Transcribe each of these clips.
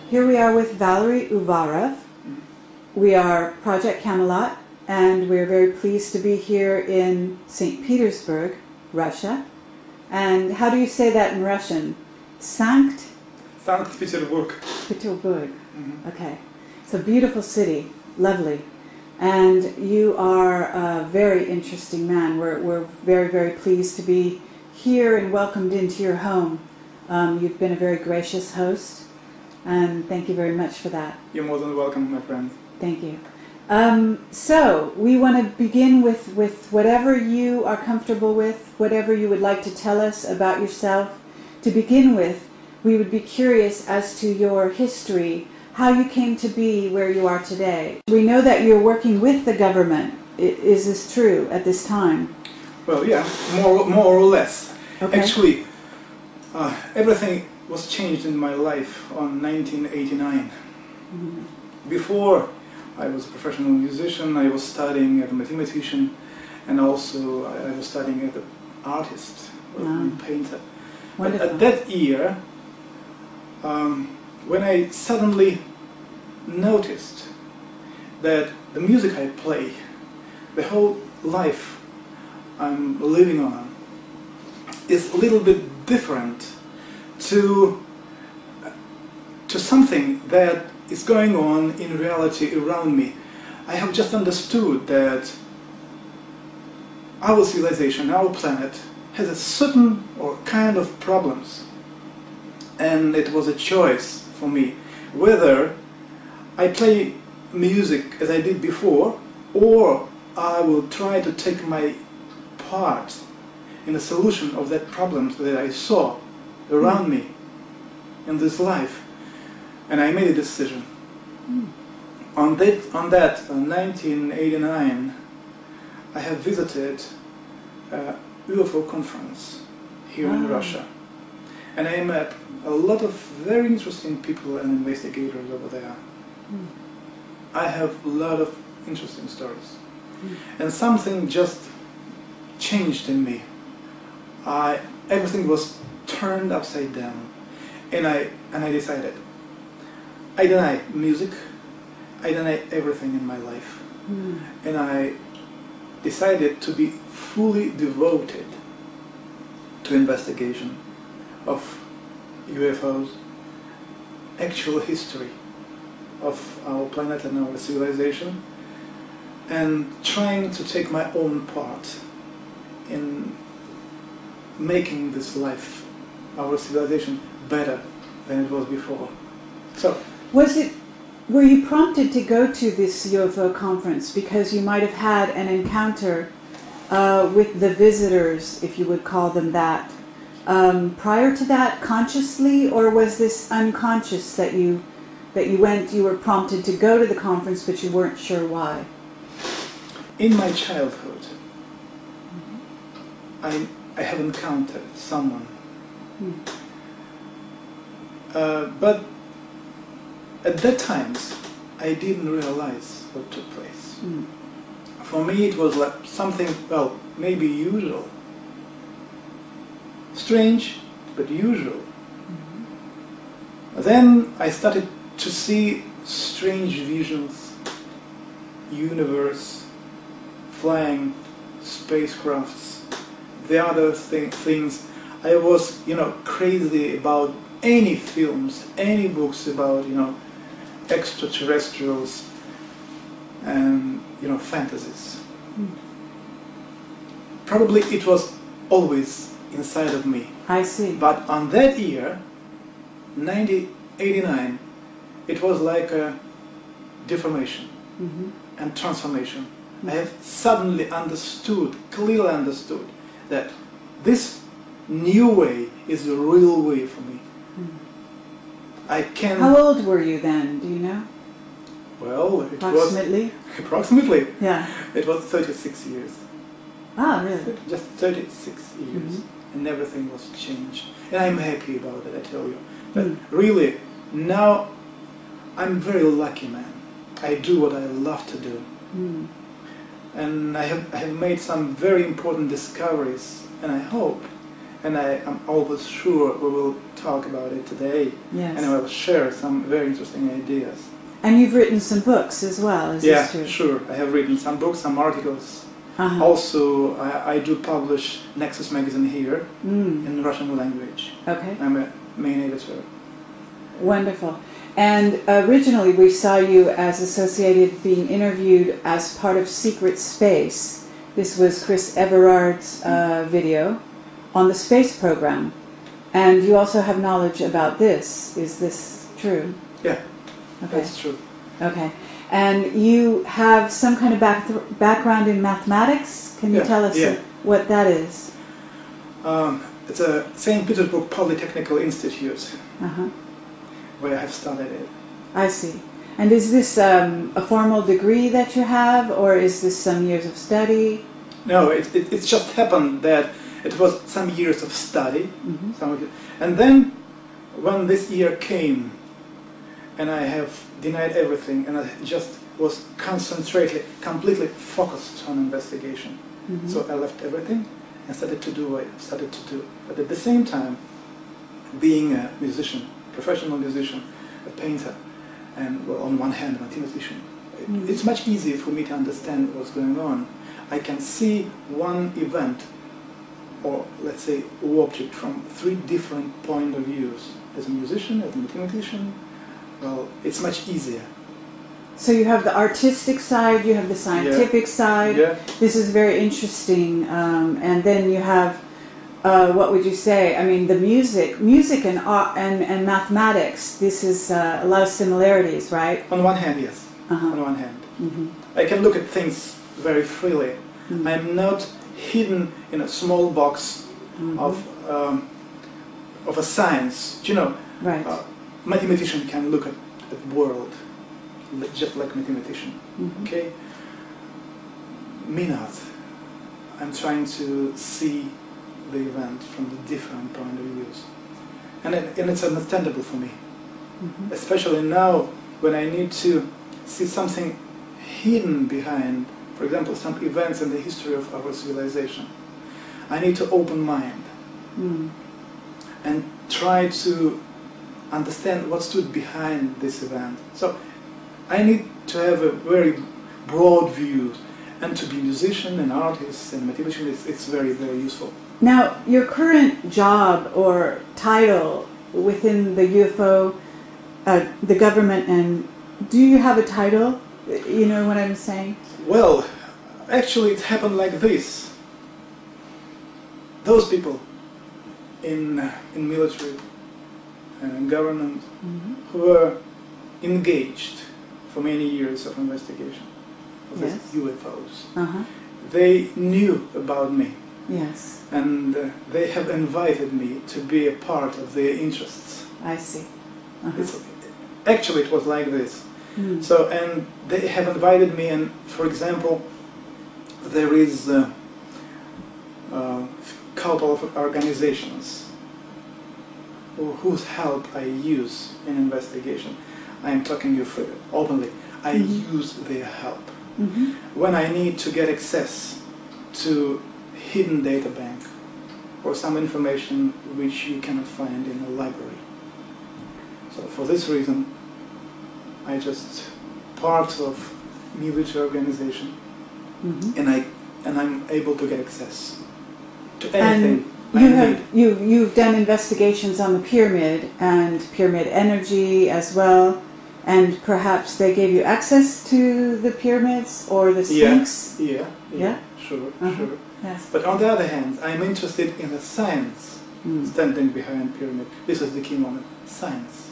Here we are with Valery Uvarov. We are Project Camelot, and we're very pleased to be here in St. Petersburg, Russia. And how do you say that in Russian? Sankt Petersburg. Petersburg. Okay. It's a beautiful city, lovely. And you are a very interesting man. We're very, very pleased to be here and welcomed into your home. You've been a very gracious host, and thank you very much for that. You're more than welcome, my friend. Thank you. So, we want to begin with whatever you are comfortable with, whatever you would like to tell us about yourself. To begin with, we would be curious as to your history, how you came to be where you are today. We know that you're working with the government. Is this true at this time? Well, yeah, more or less. Okay. Actually, everything was changed in my life on 1989. Before, I was a professional musician, I was studying as a mathematician, and also I was studying as an artist, a painter. But at that year, when I suddenly noticed that the music I play, the whole life I'm living on, is a little bit different to something that is going on in reality around me. I have just understood that our civilization, our planet, has a certain or kind of problems. And it was a choice for me whether I play music as I did before, or I will try to take my part in the solution of that problem that I saw around me in this life. And I made a decision. On that 1989, I have visited a UFO conference here in Russia. And I met a lot of very interesting people and investigators over there. I have a lot of interesting stories. And something just changed in me. Everything was turned upside down. And I decided, I deny music, I deny everything in my life. And I decided to be fully devoted to investigation of UFOs, actual history of our planet and our civilization, and trying to take my own part in making this life, our civilization, better than it was before. So, were you prompted to go to this UFO conference because you might have had an encounter with the visitors, if you would call them that, prior to that, consciously, or was this unconscious that you were prompted to go to the conference but you weren't sure why? In my childhood, I have encountered someone, but at that time I didn't realize what took place. For me it was like something, well, maybe usual. Strange, but usual. Then I started to see strange visions, universe, flying spacecrafts, the other things. I was, crazy about any films, any books about, extraterrestrials and, fantasies. Probably it was always inside of me. I see. But on that year, 1989, it was like a deformation and transformation. I have suddenly understood, clearly understood, that this new way is the real way for me. I can... How old were you then, do you know? Well, it Approximately? was... Approximately? Yeah. It was 36 years. Ah, really? Just 36 years. And everything was changed. And I'm happy about it, I tell you. But really, now I'm a very lucky man. I do what I love to do. And I have made some very important discoveries, and I hope and I am always sure we will talk about it today, Yes. and I will share some very interesting ideas. And you've written some books as well, is this true? Yeah, sure. I have written some books, some articles. Uh-huh. Also, I do publish Nexus magazine here in Russian language. Okay. I'm a main editor. Wonderful. And originally we saw you as associated, being interviewed as part of Secret Space. This was Chris Everard's video on the space program. And you also have knowledge about this. Is this true? Yeah, okay. That's true. Okay. And you have some kind of background in mathematics? Can you tell us what that is? It's a St. Petersburg Polytechnical Institute. Uh-huh. Where I have studied it. I see. And is this a formal degree that you have, or is this some years of study? No, it just happened that it was some years of study, and then when this year came, and I have denied everything, and I just was completely focused on investigation. So I left everything and started to do what I started to do. But at the same time, being a musician, professional musician, a painter, and well, on one hand, a mathematician, it's much easier for me to understand what's going on. I can see one event, or let's say object, from 3 different point of views. As a musician, as a mathematician, well, it's much easier. So you have the artistic side, you have the scientific side. Yeah. This is very interesting. And then you have, what would you say? I mean, the music and art and mathematics. This is a lot of similarities, right? On one hand, yes. On one hand, I can look at things very freely. I'm not hidden in a small box of a science. You know, right. Mathematician can look at the world just like mathematician. Okay, me not. I'm trying to see the event from the different point of views, and it's understandable for me, especially now when I need to see something hidden behind, for example, some events in the history of our civilization. I need to open mind and try to understand what stood behind this event. So I need to have a very broad view, and to be a musician and artist and mathematician, it's very, very useful. Now, your current job or title within the UFO, the government, and do you have a title? You know what I'm saying? Well, actually it happened like this. Those people in military and in government who were engaged for many years of investigation of these UFOs, they knew about me. Yes. And they have invited me to be a part of their interests. I see. Actually, it was like this. So, and they have invited me, and for example, there is a couple of organizations whose help I use in investigation. I am talking to you openly. I use their help. When I need to get access to hidden data bank or some information which you cannot find in a library. So for this reason, I just part of military organization, and I'm able to get access to anything. And you've done investigations on the pyramid and pyramid energy as well, and perhaps they gave you access to the pyramids or the Sphinx? Yeah, sure. Yes. But on the other hand, I'm interested in the science standing behind pyramid. This is the key moment, science.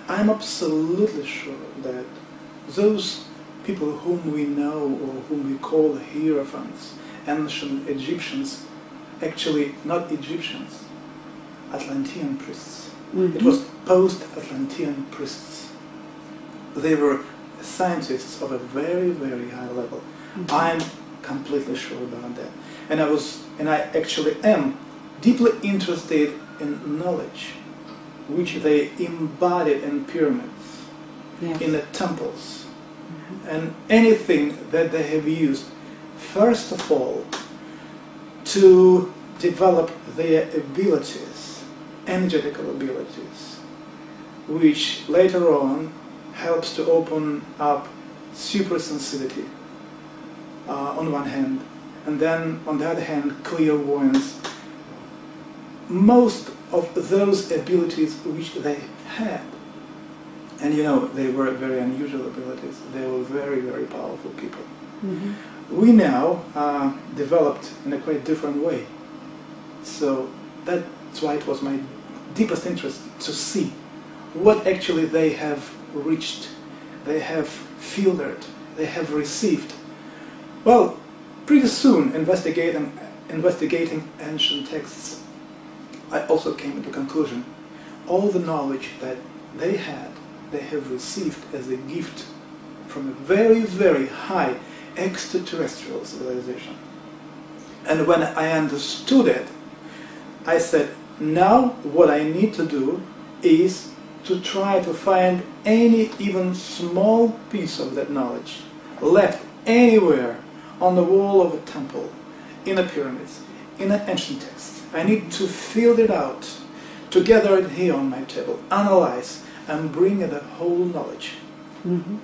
I'm absolutely sure that those people whom we know or whom we call hierophants, ancient Egyptians, actually not Egyptians, Atlantean priests. It was post-Atlantean priests. They were scientists of a very, very high level. I'm completely sure about that. And I actually am deeply interested in knowledge which they embodied in pyramids, in the temples, and anything that they have used, first of all, to develop their abilities, energetical abilities, which later on helps to open up supersensitivity on one hand, and then on the other hand clairvoyance. Most of those abilities which they had, and you know, they were very unusual abilities, they were very, very powerful people. Mm-hmm. We now developed in a quite different way. So that's why it was my deepest interest to see what actually they have reached, they have filtered, they have received. Well, pretty soon, investigating ancient texts, I also came to the conclusion, all the knowledge that they had, they have received as a gift from a very, very high extraterrestrial civilization. And when I understood it, I said, now what I need to do is to try to find any even small piece of that knowledge left anywhere on the wall of a temple, in a pyramid, in an ancient text. I need to fill it out, to gather it here on my table, analyze, and bring the whole knowledge. Mm-hmm.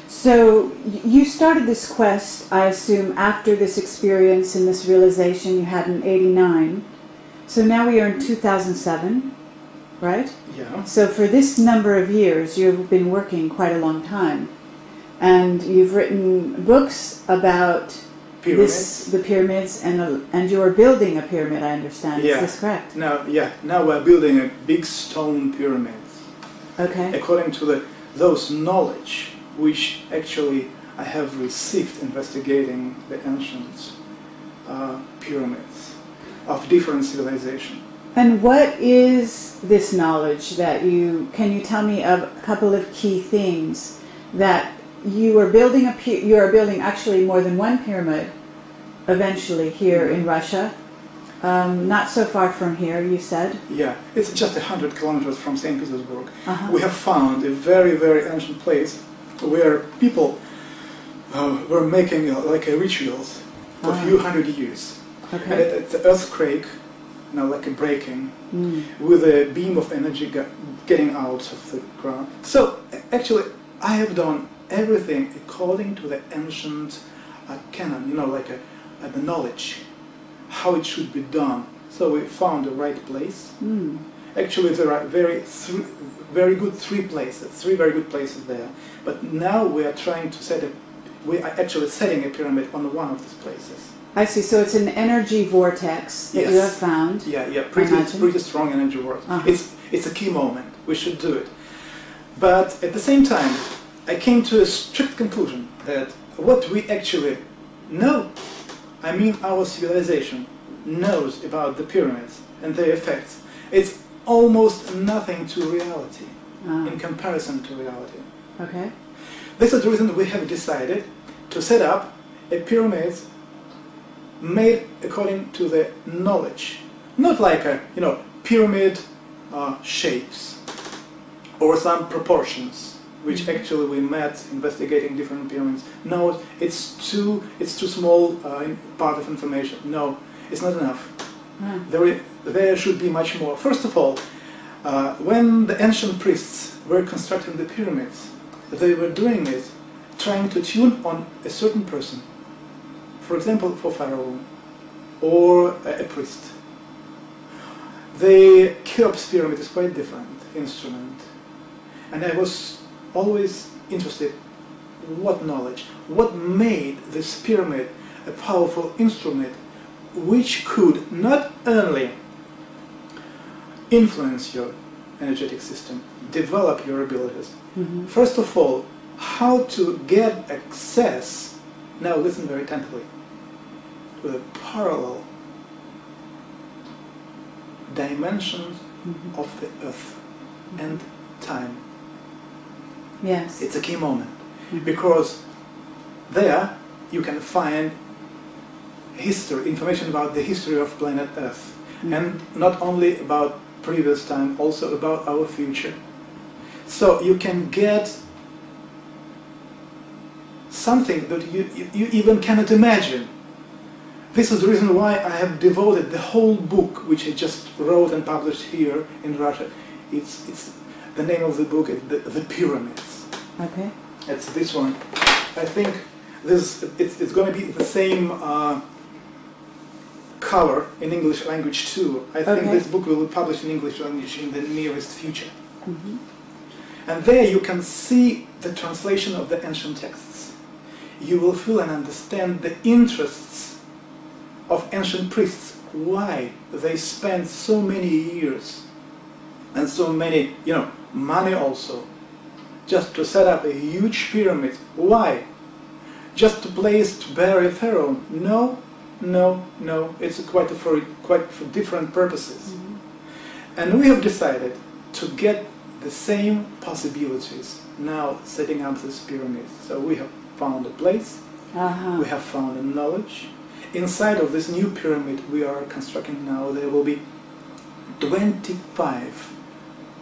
So you started this quest, I assume, after this experience and this realization you had in '89. So now we are in 2007, right? Yeah. So for this number of years, you've been working quite a long time. And you've written books about the pyramids, and you are building a pyramid, I understand. Yeah. Is this correct? Now we're building a big stone pyramid. Okay. According to those knowledge which actually I have received investigating the ancient pyramids of different civilizations. And what is this knowledge that can you tell me a couple of key things that you are building actually more than one pyramid eventually here in Russia, not so far from here, you said? Yeah, it's just 100 kilometers from St. Petersburg. Uh-huh. We have found a very, very ancient place where people were making like rituals for a few hundred years. Okay. And it's an earthquake, like a breaking, with a beam of energy getting out of the ground. So actually, I have done everything according to the ancient canon, the knowledge, how it should be done. So we found the right place. Actually, there are three very good places there. But now we are trying to we are actually setting a pyramid on one of these places. I see. So it's an energy vortex that you have found. Yeah, pretty strong energy vortex. Uh-huh. It's a key moment. We should do it. But at the same time, I came to a strict conclusion that what we actually know, I mean our civilization, knows about the pyramids and their effects, it's almost nothing to reality in comparison to reality. Okay. This is the reason we have decided to set up a pyramid made according to the knowledge, not like a pyramid shapes or some proportions, which actually we met investigating different pyramids. No, it's too small part of information. No, it's not enough. There should be much more. First of all, when the ancient priests were constructing the pyramids, they were doing it trying to tune on a certain person. For example, for Pharaoh or a priest. The Cheops pyramid is quite different instrument. And I was always interested in what knowledge, what made this pyramid a powerful instrument which could not only influence your energetic system, develop your abilities. First of all, how to get access, now listen very attentively, to the parallel dimensions of the earth and time. Yes. It's a key moment, because there you can find information about the history of planet Earth, and not only about previous time, also about our future. So you can get something that you even cannot imagine This is the reason why I have devoted the whole book, which I just wrote and published here in Russia. It's the name of the book is the Pyramids. Okay. It's this one. I think it's going to be the same cover in English language too. I think this book will be published in English language in the nearest future. Mm-hmm. And there you can see the translation of the ancient texts. You will feel and understand the interests of ancient priests, why they spent so many years and so many, money also, just to set up a huge pyramid. Why? Just a place to bury a pharaoh? No, no, no. It's quite for different purposes. Mm-hmm. And we have decided to get the same possibilities now setting up this pyramid. So we have found a place, we have found a knowledge. Inside of this new pyramid we are constructing now, there will be 25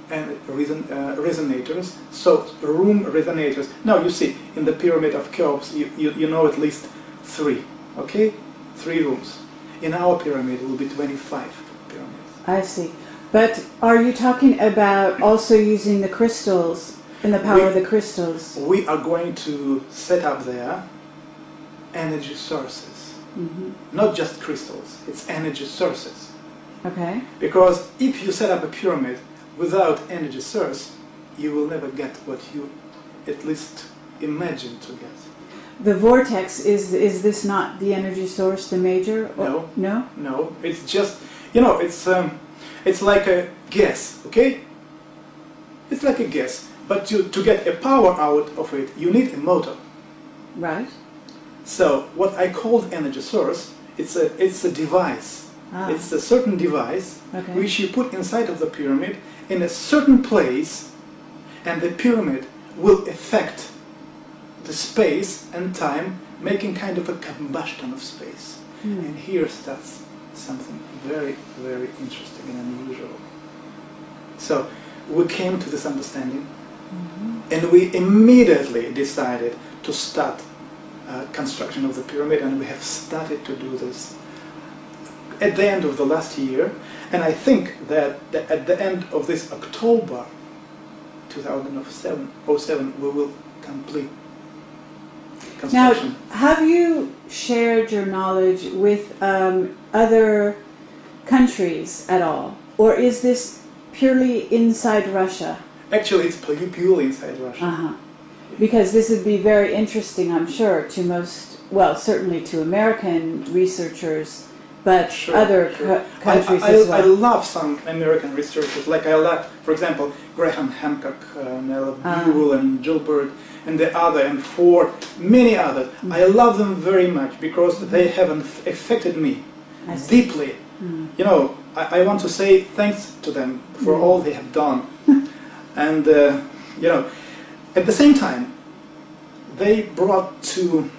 resonators, so room resonators. Now you see, in the pyramid of Cheops, you know at least 3, okay? 3 rooms. In our pyramid it will be 25 pyramids. I see. But are you talking about also using the crystals, and the power of the crystals? We are going to set up there energy sources. Mm-hmm. Not just crystals, it's energy sources. Okay. Because if you set up a pyramid without energy source, you will never get what you at least imagine to get. The vortex, is this not the energy source, the major? No. No? No, it's just, it's like a gas, okay? It's like a gas, but to get a power out of it, you need a motor. Right. So what I called energy source, it's a device. Ah. It's a certain device which you put inside of the pyramid in a certain place, and the pyramid will affect the space and time, making kind of a combustion of space. And here starts something very, very interesting and unusual. So we came to this understanding, and we immediately decided to start construction of the pyramid, and we have started to do this at the end of the last year. And I think that at the end of this October 2007 we will complete construction. Now, have you shared your knowledge with other countries at all? Or is this purely inside Russia? Actually, it's purely inside Russia. Uh-huh. Because this would be very interesting, I'm sure, to most, well, certainly to American researchers, but other countries as well. I love some American researchers, like I love, for example, Graham Hancock, and I love Buell and Gilbert, and and many others. I love them very much because they have affected me deeply. I want to say thanks to them for all they have done. And, at the same time, they brought to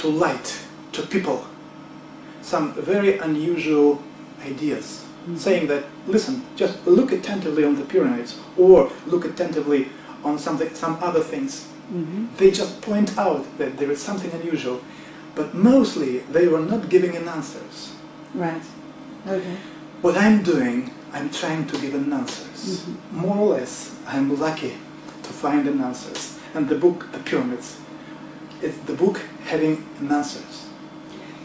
light, to people, some very unusual ideas, saying that, listen, just look attentively on the pyramids, or look attentively on some other things. They just point out that there is something unusual, but mostly they were not giving an answers. Right. Okay. What I'm doing, I'm trying to give an answers. More or less, I'm lucky to find an answers. And the book, The Pyramids, it's the book having an answers.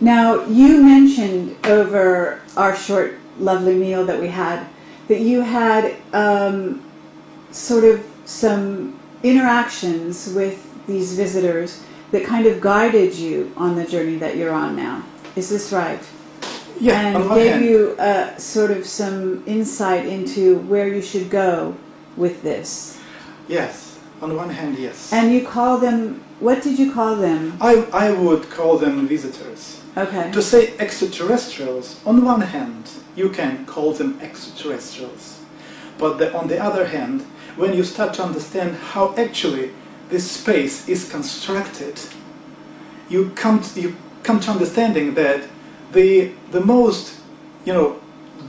Now, you mentioned over our short, lovely meal that we had, that you had sort of some interactions with these visitors that kind of guided you on the journey that you're on now. Is this right? Yeah, and gave you sort of some insight into where you should go with this. Yes, on one hand, yes. And you call them, what did you call them? I would call them visitors. Okay. To say extraterrestrials, on one hand, you can call them extraterrestrials. But on the other hand, when you start to understand how actually this space is constructed, you come to understanding that the most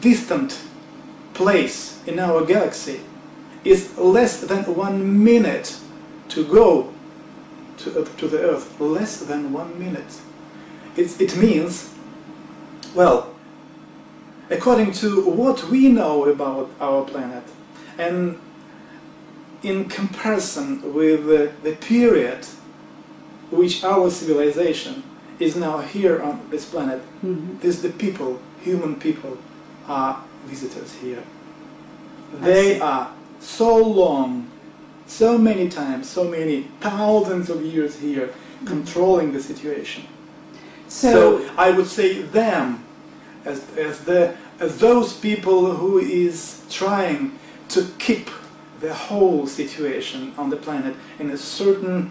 distant place in our galaxy is less than 1 minute to go to the Earth. Less than 1 minute. it means, well, according to what we know about our planet, and in comparison with the period which our civilization is now here on this planet, the people, human people, are visitors here. They are so long, so many times, so many thousands of years here, controlling the situation. So I would say them as those people who is trying to keep the whole situation on the planet in a certain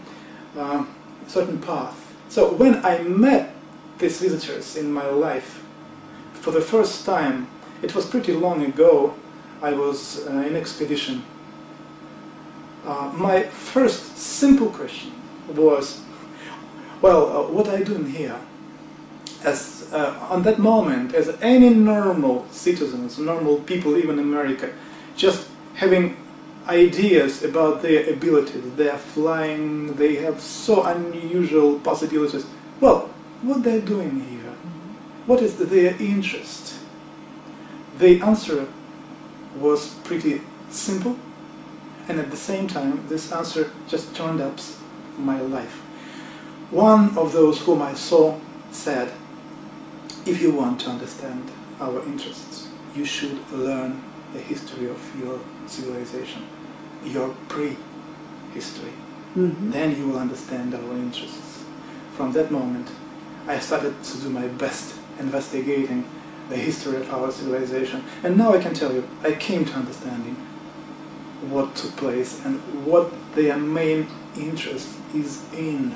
path. So when I met these visitors in my life for the first time, it was pretty long ago. I was in expedition. My first simple question was, well, what are you doing here? As on that moment, as any normal citizens, normal people, even in America, just having ideas about their abilities, they are flying, they have so unusual possibilities. Well, what they're doing here? What is their interest? The answer was pretty simple, and at the same time, this answer just turned up my life. One of those whom I saw said, if you want to understand our interests, you should learn the history of your civilization, your pre-history. Then you will understand our interests. From that moment, I started to do my best investigating the history of our civilization, and now I can tell you, I came to understanding what took place and what their main interest is in.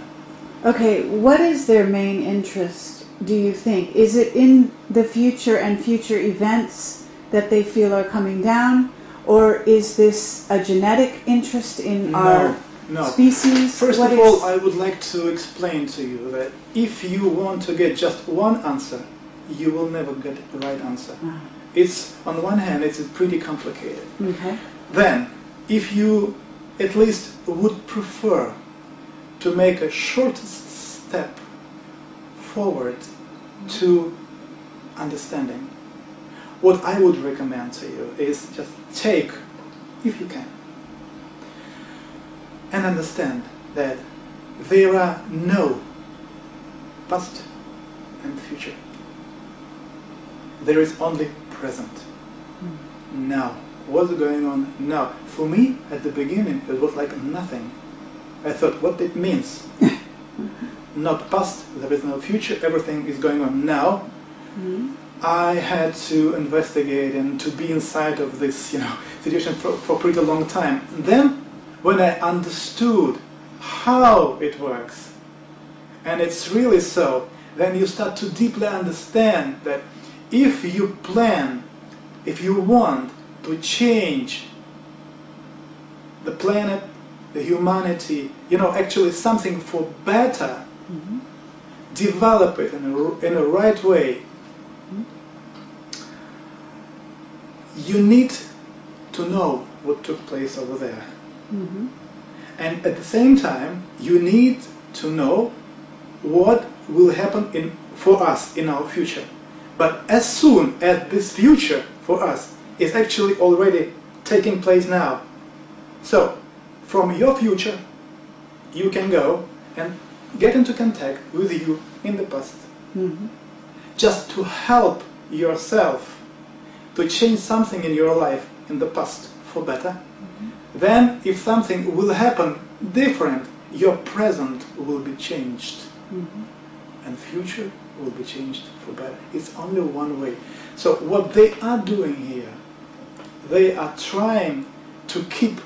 Okay, what is their main interest, do you think? Is it in the future and future events that they feel are coming down? Or is this a genetic interest in our species? First of all, I would like to explain to you that if you want to get just one answer, you will never get the right answer. It's, on the one hand, it's pretty complicated. Okay. Then, if you at least would prefer to make a short step forward to understanding, what I would recommend to you is just take, if you can, and understand that there are no past and future. There is only present. Now. What's going on now? For me, at the beginning, it was like nothing. I thought, what it means? Not past, there is no future, everything is going on now. I had to investigate and to be inside of this, situation for pretty long time. And then, when I understood how it works, and it's really so, then you start to deeply understand that if you plan, if you want to change the planet, the humanity, actually something for better, develop it in a right way, you need to know what took place over there. And at the same time, you need to know what will happen for us in our future. But as soon as this future for us is actually already taking place now. So, from your future, you can go and get into contact with you in the past. Just to help yourself to change something in your life in the past for better. Then, if something will happen different, your present will be changed. And future will be changed for better. It's only one way. So what they are doing here, they are trying to keep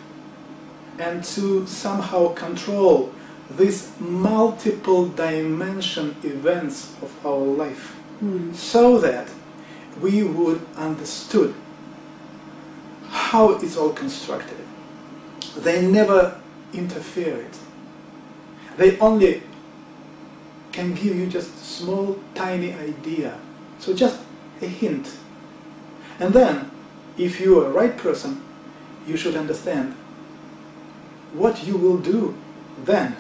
and to somehow control these multiple dimension events of our life, so that we would understood how it's all constructed. They never interfered. They only can give you just a small, tiny idea. So just a hint. And then, if you are a right person, you should understand what you will do then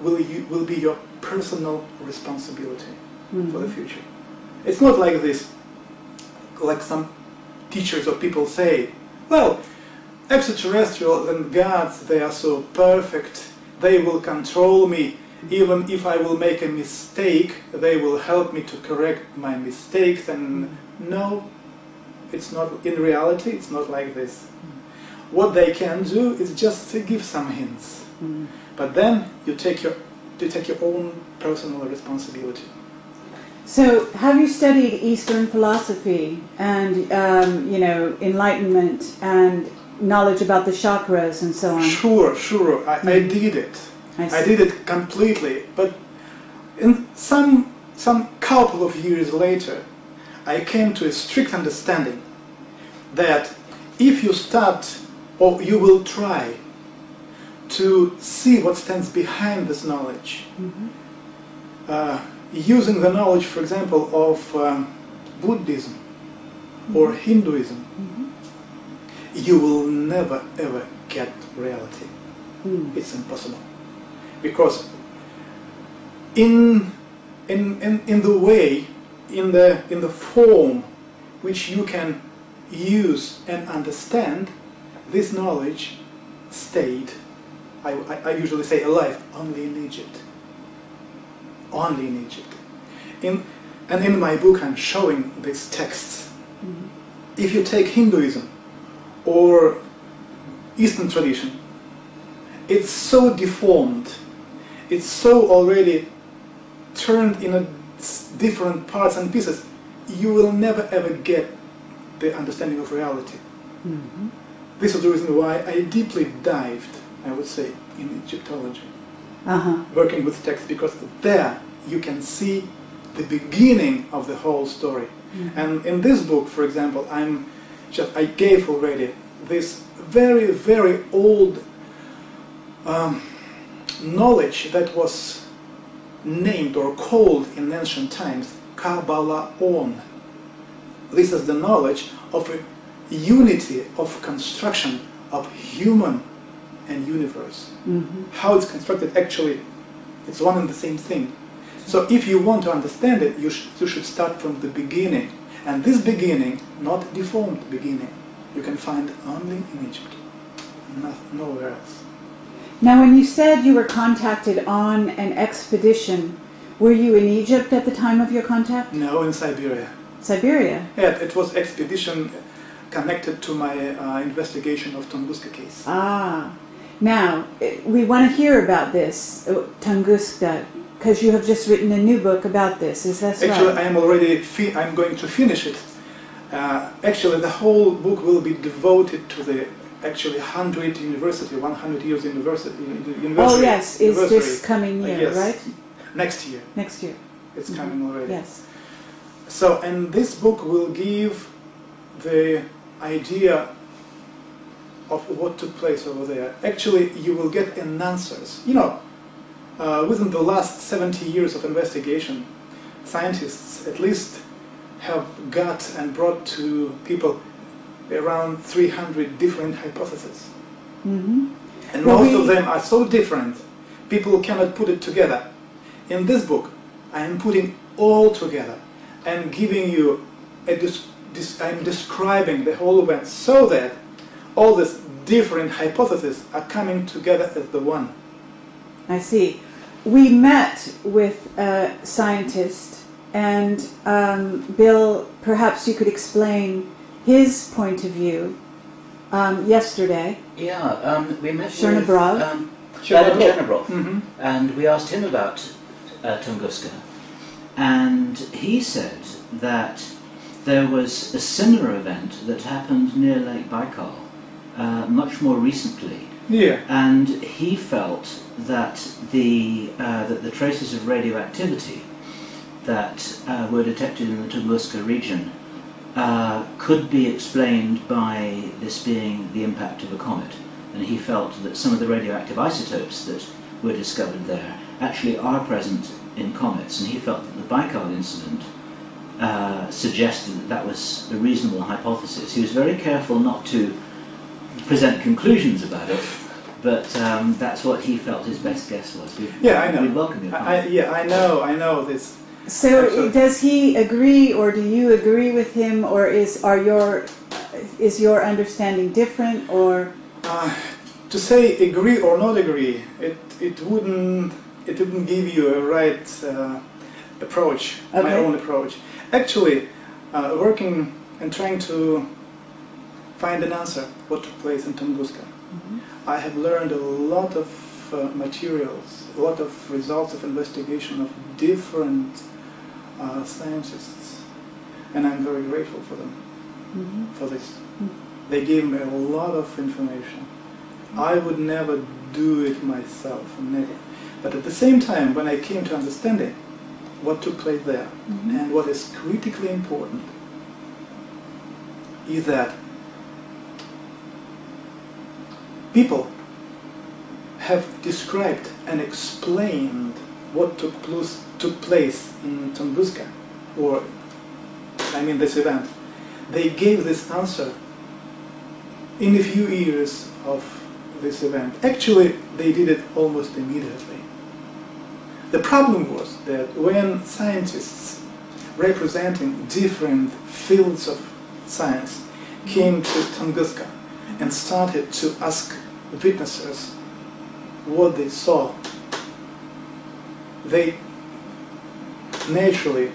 will be your personal responsibility. for the future. It's not like this, like some teachers or people say, well, extraterrestrials and gods, they are so perfect, they will control me, even if I will make a mistake, they will help me to correct my mistakes, and no, it's not, in reality, it's not like this. What they can do is just to give some hints, but then you take your own personal responsibility. So, have you studied Eastern philosophy and, you know, enlightenment and knowledge about the chakras and so on? Sure, sure. I did it. I did it completely. But in some couple of years later, I came to a strict understanding that if you start, or you will try to see what stands behind this knowledge, using the knowledge, for example, of Buddhism or Hinduism, you will never ever get reality. It's impossible, because in the way, in the form which you can use and understand, this knowledge stayed, I usually say, alive only in Egypt. Only in Egypt. And in my book I'm showing these texts. If you take Hinduism or Eastern tradition, it's so deformed, it's so already turned in a different parts and pieces, you will never ever get the understanding of reality. This is the reason why I deeply dived, I would say, in Egyptology. Working with text, because there you can see the beginning of the whole story. And in this book, for example, I gave already this very, very old knowledge that was named or called in ancient times Kabbalah-on. This is the knowledge of a unity of construction of human and universe. How it's constructed, actually, it's one and the same thing. So if you want to understand it, you should start from the beginning. And this beginning, not deformed beginning, you can find only in Egypt, nowhere else. Now, when you said you were contacted on an expedition, were you in Egypt at the time of your contact? No, in Siberia. Siberia? Yeah, it was expedition connected to my investigation of Tunguska case. Now, we want to hear about this, Tunguska, because you have just written a new book about this. Is that right? Actually, I am already. I'm going to finish it. Actually, the whole book will be devoted to the 100 years university. Oh yes, is this coming year, yes. Right? Next year. Next year. It's coming already. Yes. So, and this book will give the idea of what took place over there. Actually, you will get answers. You know, within the last 70 years of investigation, scientists at least have got and brought to people around 300 different hypotheses. And most of them are so different, people cannot put it together. In this book, I am putting all together and giving you I'm describing the whole event so that all these different hypotheses are coming together as the one. I see. We met with a scientist, and Bill, perhaps you could explain his point of view yesterday. Yeah, we met Chernobrov. with Chernobrov, and we asked him about Tunguska, and he said that there was a similar event that happened near Lake Baikal much more recently. Yeah. And he felt that the traces of radioactivity that were detected in the Tunguska region could be explained by this being the impact of a comet. And he felt that some of the radioactive isotopes that were discovered there actually are present in comets, and he felt that the Baikal incident suggested that that was a reasonable hypothesis. He was very careful not to present conclusions about it, but that's what he felt his best guess was. Yeah, I know. We welcome your comment. I know this. So Absolutely. does he agree, or do you agree with him, or is your understanding different, or? To say agree or not agree, it wouldn't give you a right approach, my Okay. own approach. Actually, working and trying to find an answer what took place in Tunguska, I have learned a lot of materials, a lot of results of investigation of different scientists, and I'm very grateful for them for this. They gave me a lot of information. I would never do it myself, never. But at the same time, when I came to understanding what took place there, and what is critically important, is that people have described and explained what took place in Tunguska, or, I mean, this event. They gave this answer in a few years of this event. Actually, they did it almost immediately. The problem was that when scientists representing different fields of science came to Tunguska and started to ask witnesses what they saw, they naturally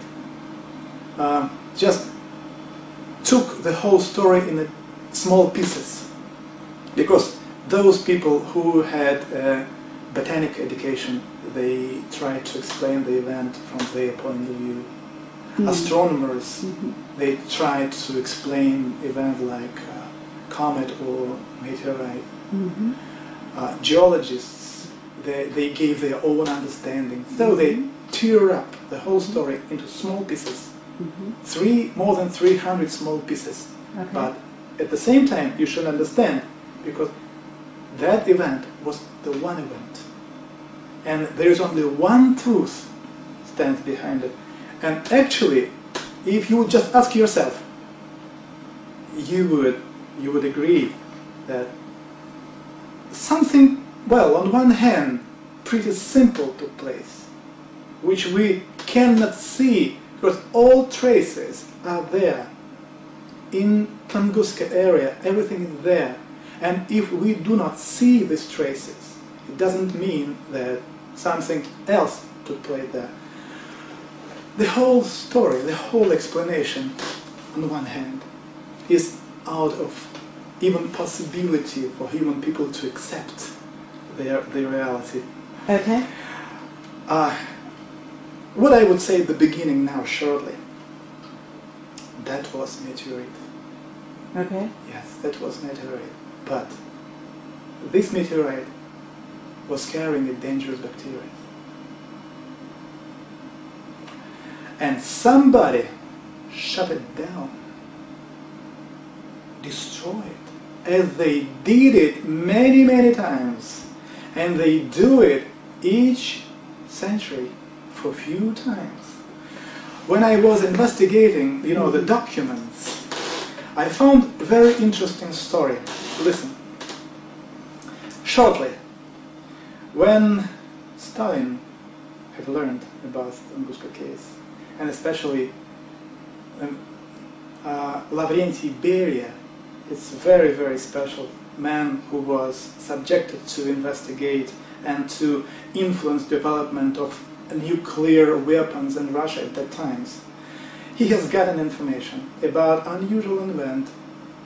just took the whole story in small pieces, because those people who had a botanic education, they tried to explain the event from their point of view. Astronomers, they tried to explain events like comet or meteorite. Geologists, they gave their own understanding. So they tear up the whole story into small pieces, more than 300 small pieces. Okay. But at the same time, you should understand, because that event was the one event, and there is only one truth stands behind it. And actually, if you would just ask yourself, you would agree that something, well, on one hand, pretty simple took place, which we cannot see, because all traces are there. In Tunguska area, everything is there. And if we do not see these traces, it doesn't mean that something else took place there. The whole story, the whole explanation, on the one hand, is out of even possibility for human people to accept their reality. Okay. What I would say at the beginning now, shortly, that was meteorite. Okay. Yes, that was meteorite. But this meteorite was carrying a dangerous bacteria. And somebody shut it down, destroyed it, as they did it many, many times. And they do it each century for a few times. When I was investigating, the documents, I found a very interesting story. Listen. Shortly, when Stalin had learned about the Tunguska case, and especially Lavrentiy Beria, it's a very, very special man who was subjected to investigate and to influence development of nuclear weapons in Russia at that time. He has gotten information about unusual event,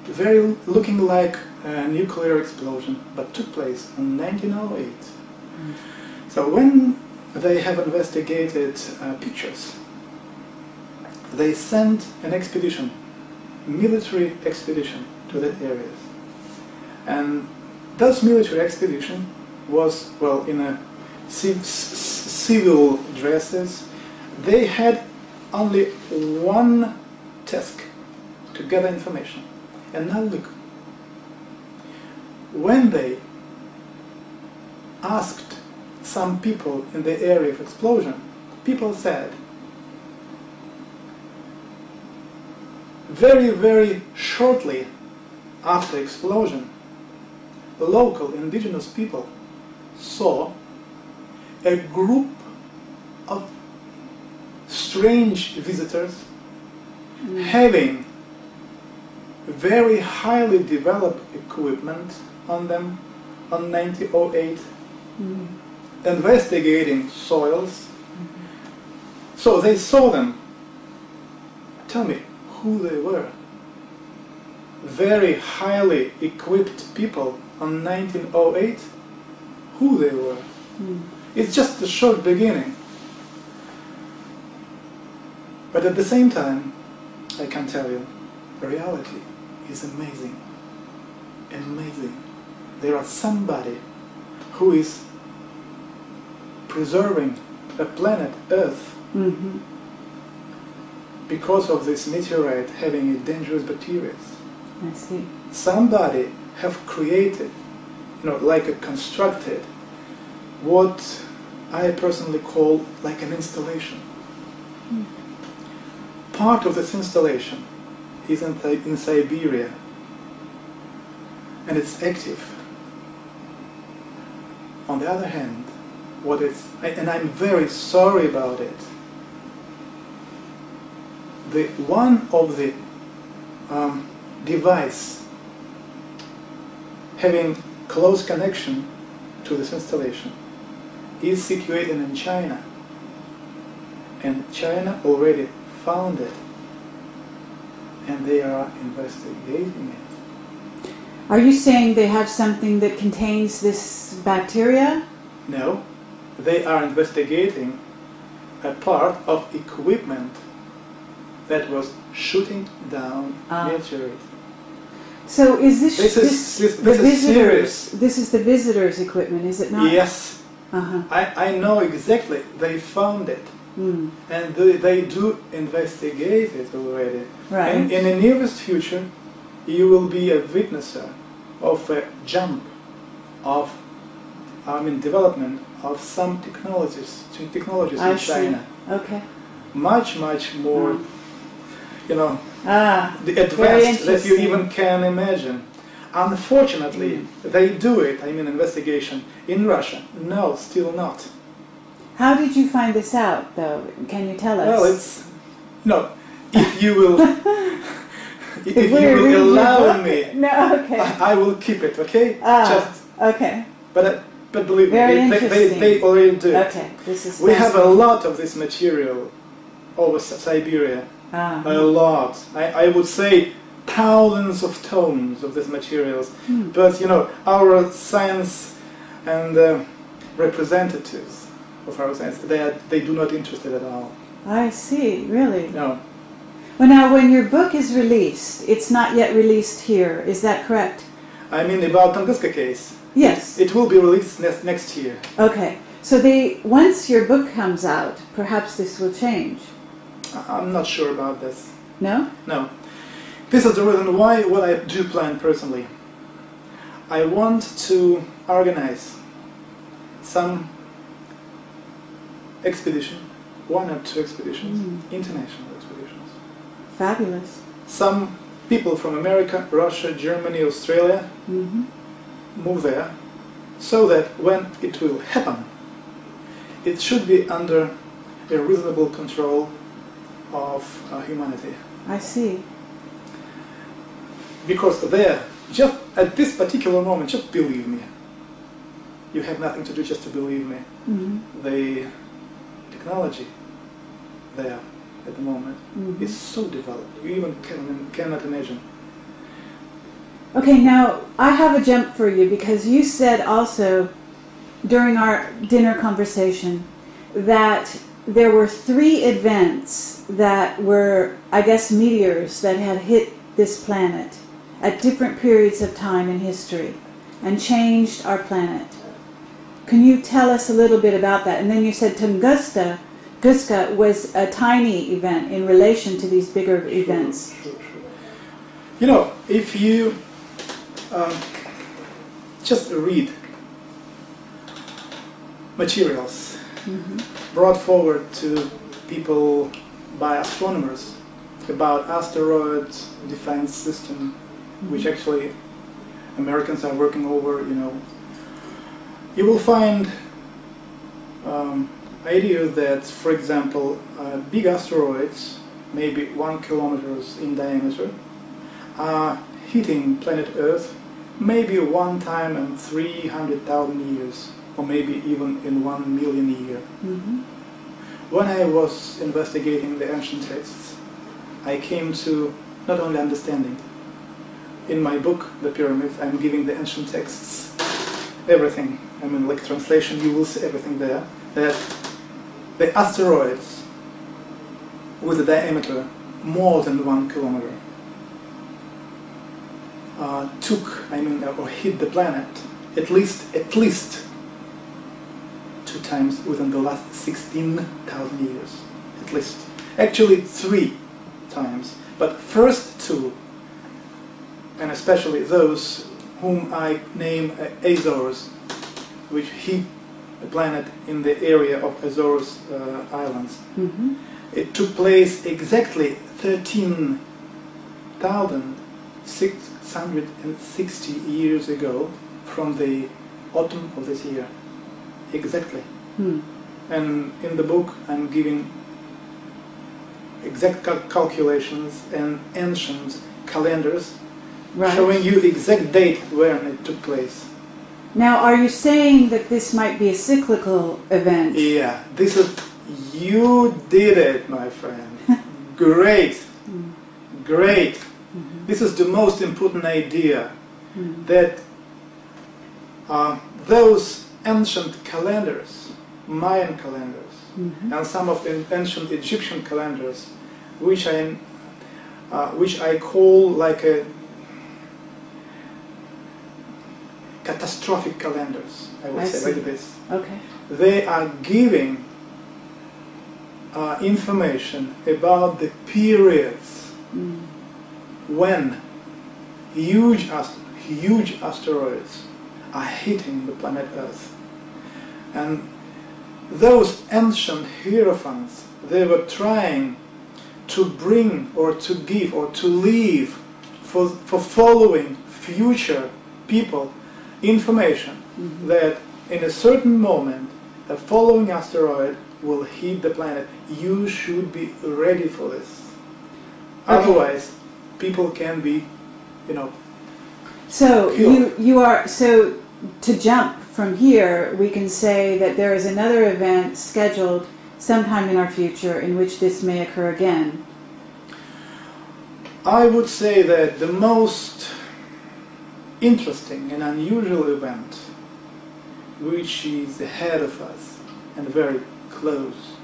very looking like a nuclear explosion, but took place in 1908. So when they have investigated pictures, they sent an expedition, military expedition, to that area. And those military expedition was, well, in a civil dresses. They had only one task: to gather information. And now look, when they asked some people in the area of explosion, people said, very, very shortly after explosion, the local indigenous people saw a group of strange visitors having very highly developed equipment on them on 1908, investigating soils. So they saw them. Tell me who they were. Very highly equipped people on 1908, who they were. It's just a short beginning. But at the same time, I can tell you, the reality is amazing. Amazing. There are somebody who is preserving a planet Earth because of this meteorite having dangerous bacteria. I see. Somebody have created, like a constructed, what I personally call like an installation. Part of this installation is in Siberia, and it's active. On the other hand, and I'm very sorry about it, one of the device having close connection to this installation is situated in China, and China already found it, and they are investigating it. Are you saying they have something that contains this bacteria? No, they are investigating a part of equipment that was shooting down meteorites. So is this the visitors? This is the visitors' equipment, is it not? Yes. I know exactly. They found it, and they do investigate it already. Right. And in the nearest future, you will be a witness of a jump of, development of some technologies in China. Okay. Much more, advanced that you even can imagine. Unfortunately, they do it, investigation, in Russia. No, still not. How did you find this out, though? Can you tell us? Well, if you will, if you will allow me, no, okay. I will keep it, okay? Okay. But believe me, they already do it. Okay, this is we have a lot of this material over Siberia. A lot. I would say thousands of tons of these materials. But our science and representatives of our science, they do not interested at all. I see. Really? No. Well, now, when your book is released, it's not yet released here. Is that correct? About Tunguska case. Yes. It will be released next year. Okay. So once your book comes out, perhaps this will change. I'm not sure about this. No? No. This is the reason why what I do plan personally. I want to organize some expedition, 1 or 2 expeditions, international expeditions. Fabulous. Some people from America, Russia, Germany, Australia move there, so that when it will happen, it should be under a reasonable control of humanity. I see. Because there, just at this particular moment, just believe me. You have nothing to do just to believe me. The technology there at the moment is so developed, you even cannot imagine. Okay, now I have a jump for you, because you said also during our dinner conversation that there were 3 events that were, I guess, meteors that had hit this planet at different periods of time in history and changed our planet. Can you tell us a little bit about that? And then you said Tunguska was a tiny event in relation to these bigger events. Sure. If you just read materials brought forward to people by astronomers about asteroids defense system, which actually Americans are working over, you will find idea that, for example, big asteroids, maybe 1 kilometer in diameter, are hitting planet Earth maybe one time in 300,000 years, or maybe even in 1 million years. When I was investigating the ancient texts, I came to not only understanding. In my book, The Pyramids, I'm giving the ancient texts everything. I mean, like translation, you will see everything there. That the asteroids with a diameter more than 1 kilometer or hit the planet at least 2 times within the last 16,000 years, at least. Actually 3 times, but first 2, and especially those whom I name Azores, which hit the planet in the area of Azores Islands. It took place exactly 13,660 years ago from the autumn of this year. Exactly. And in the book I'm giving exact calculations and ancient calendars showing you the exact date when it took place. Now, are you saying that this might be a cyclical event? Yeah, this is, you did it, my friend. Great, great. This is the most important idea, that those ancient calendars, Mayan calendars, and some of the ancient Egyptian calendars, which I call like a catastrophic calendars, I would say like this. Okay. They are giving information about the periods when huge asteroids are hitting the planet Earth. And those ancient hierophants, they were trying to bring or to give or to leave for following future people information that in a certain moment a following asteroid will hit the planet. You should be ready for this. Otherwise, people can be, So killed. you are, so to jump from here, we can say that there is another event scheduled sometime in our future in which this may occur again. I would say that the most interesting and unusual event, which is ahead of us and very close,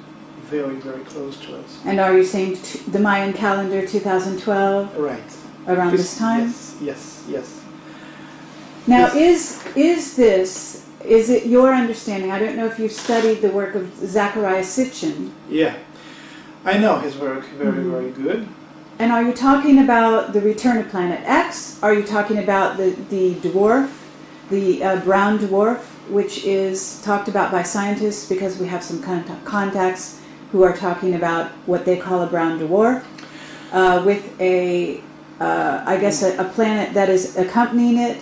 very, very close to us. And are you saying the Mayan calendar 2012? Right. Around this time? Yes. Now, Yes. is it your understanding, I don't know if you've studied the work of Zecharia Sitchin. Yeah. I know his work very, very good. And are you talking about the return of Planet X? Are you talking about the dwarf, the brown dwarf, which is talked about by scientists because we have some contacts who are talking about what they call a brown dwarf, with I guess a planet that is accompanying it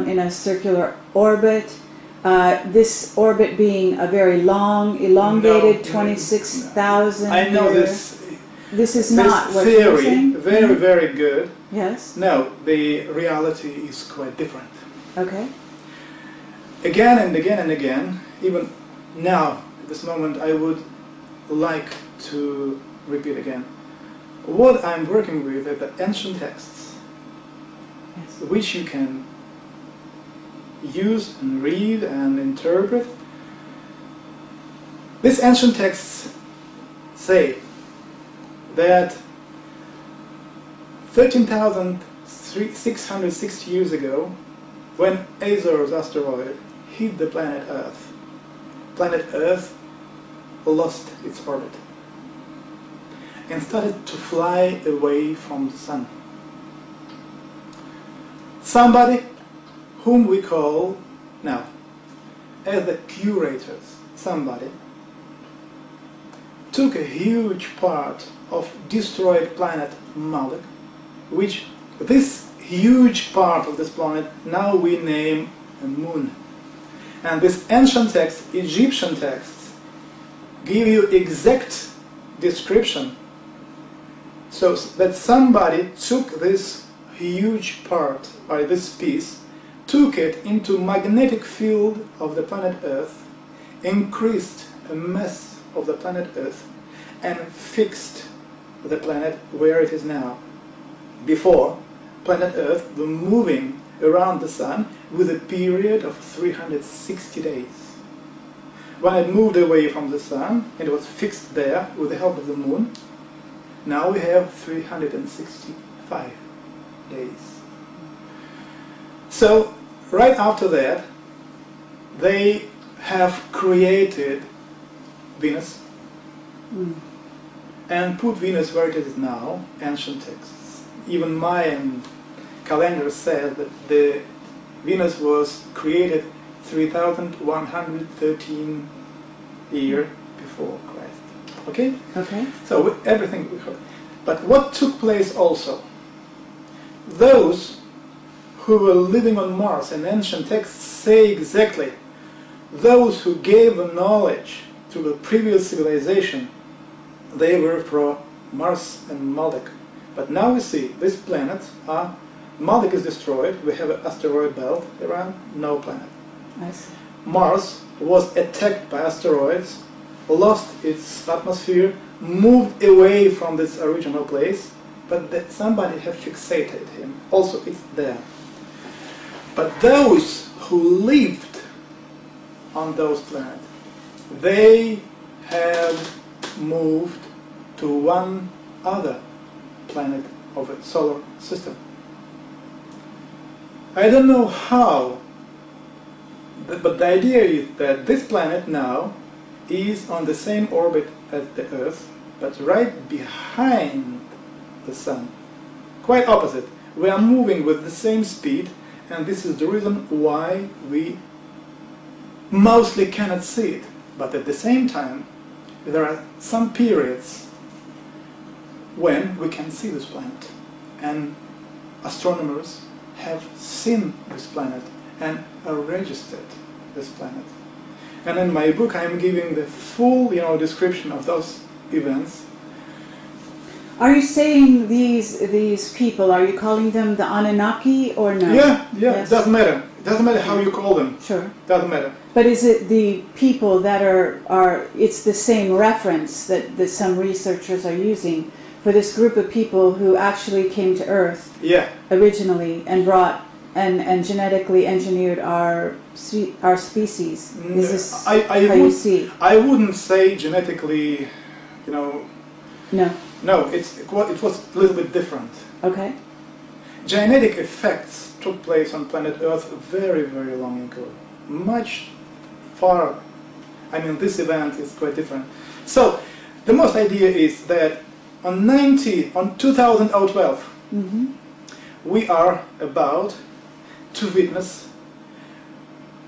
in a circular orbit. This orbit being a very long, elongated 26,000 I know year. This is not what you're saying? Very, very good. Yes. No, the reality is quite different. Okay. Again and again and again, even now, at this moment, I would like to repeat again. What I'm working with are the ancient texts, Yes. which you can use and read and interpret. These ancient texts say that 13,660 years ago, when Azores asteroid hit the planet Earth lost its orbit and started to fly away from the sun. Somebody whom we call now as the curators, somebody took a huge part of destroyed planet Moloch, which this huge part of this planet now we name a moon. And this ancient text, Egyptian texts, give you exact description, so that somebody took this huge part, or this piece, took it into magnetic field of the planet Earth, increased the mass of the planet Earth, and fixed the planet where it is now. Before, planet Earth was moving around the Sun with a period of 360 days. When it moved away from the Sun, it was fixed there with the help of the Moon. Now we have 365 days. So, right after that, they have created Venus and put Venus where it is now, ancient texts. Even Mayan calendar says that the Venus was created 3,113 years before Christ. Okay? Okay. So everything we heard. But what took place also? Those who were living on Mars, and ancient texts say exactly, those who gave the knowledge to the previous civilization, they were from Mars and Marduk. But now we see these planets are, Marduk is destroyed, we have an asteroid belt around, no planet. I see. Mars was attacked by asteroids, lost its atmosphere, moved away from this original place, but that somebody had fixated him. Also, it's there. But those who lived on those planets, they had moved to one other planet of a solar system. I don't know how, but the idea is that this planet now is on the same orbit as the Earth, but right behind the Sun. Quite opposite. We are moving with the same speed, and this is the reason why we mostly cannot see it. But at the same time, there are some periods when we can see this planet, and astronomers have seen this planet and registered this planet. And in my book I am giving the full description of those events. Are you saying these people, are you calling them the Anunnaki or no? Yeah, Yes. doesn't matter. It doesn't matter how you call them. Sure. Doesn't matter. But is it the people that are it's the same reference that some researchers are using for this group of people who actually came to Earth originally and brought and genetically engineered our species? Is this how you see? I wouldn't say genetically, No. No, it was a little bit different. Okay. Genetic effects took place on planet Earth very, very long ago. Much far. I mean, this event is quite different. So, the most idea is that on 2012, we are about to witness,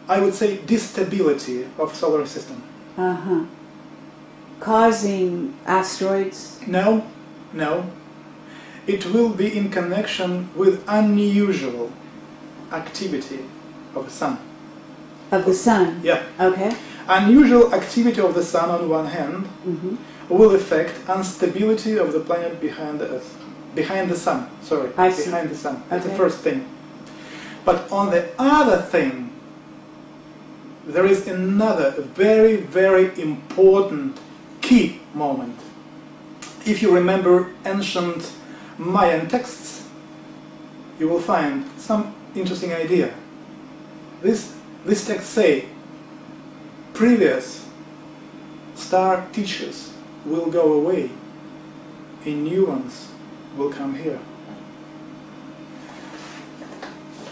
I would say, destability of solar system. Causing asteroids? No. It will be in connection with unusual activity of the Sun. Of the Sun? Yeah. Okay. Unusual activity of the Sun on one hand will affect instability of the planet behind the Earth. Behind the Sun, sorry. Behind the Sun. That's the first thing. But on the other thing, there is another very, very important key moment. If you remember ancient Mayan texts, you will find some interesting idea. This text say, previous star teachers will go away, and new ones will come here.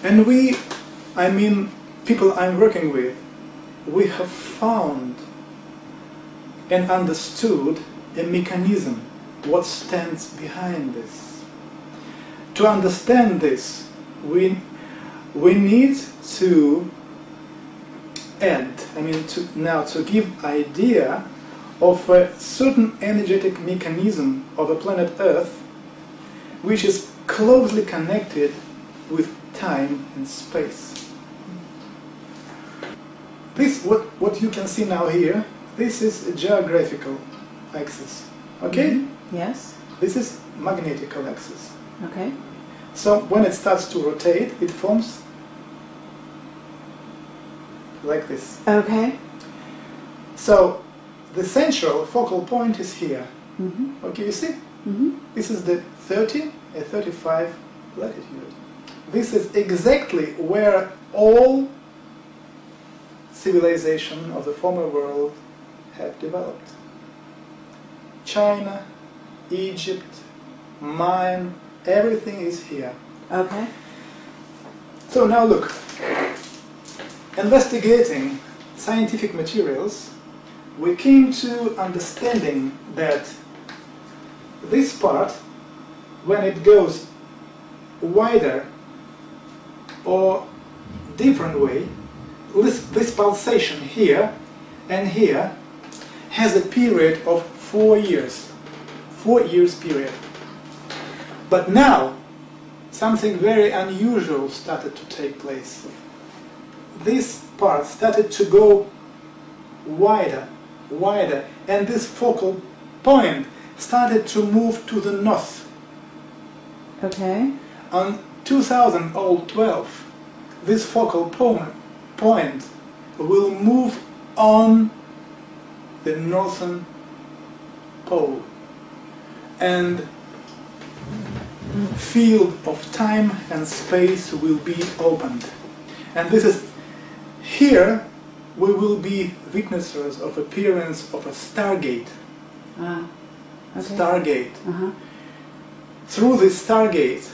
And people I'm working with, we have found and understood a mechanism, what stands behind this. To understand this, we need to add, to give idea of a certain energetic mechanism of the planet Earth, which is closely connected with time and space. This, what you can see now here, This is a geographical axis, okay? Mm-hmm. Yes. This is magnetical axis. Okay. So when it starts to rotate, it forms like this. Okay. So the central focal point is here. Mm-hmm. Okay, you see? Mm-hmm. This is the 30 and 35 latitude. This is exactly where all civilization of the former world have developed. China, Egypt, Mayan, everything is here. Okay. So now look, investigating scientific materials, we came to understanding that this part, when it goes wider or different way, this pulsation here and here has a period of 4 years. 4 years period. But now something very unusual started to take place. This part started to go wider, wider, and this focal point started to move to the north. Okay. On 2012, this focal point will move on the northern pole, and field of time and space will be opened. And this is here we will be witnesses of appearance of a stargate. Ah. Okay. Stargate. Uh-huh. Through this stargate,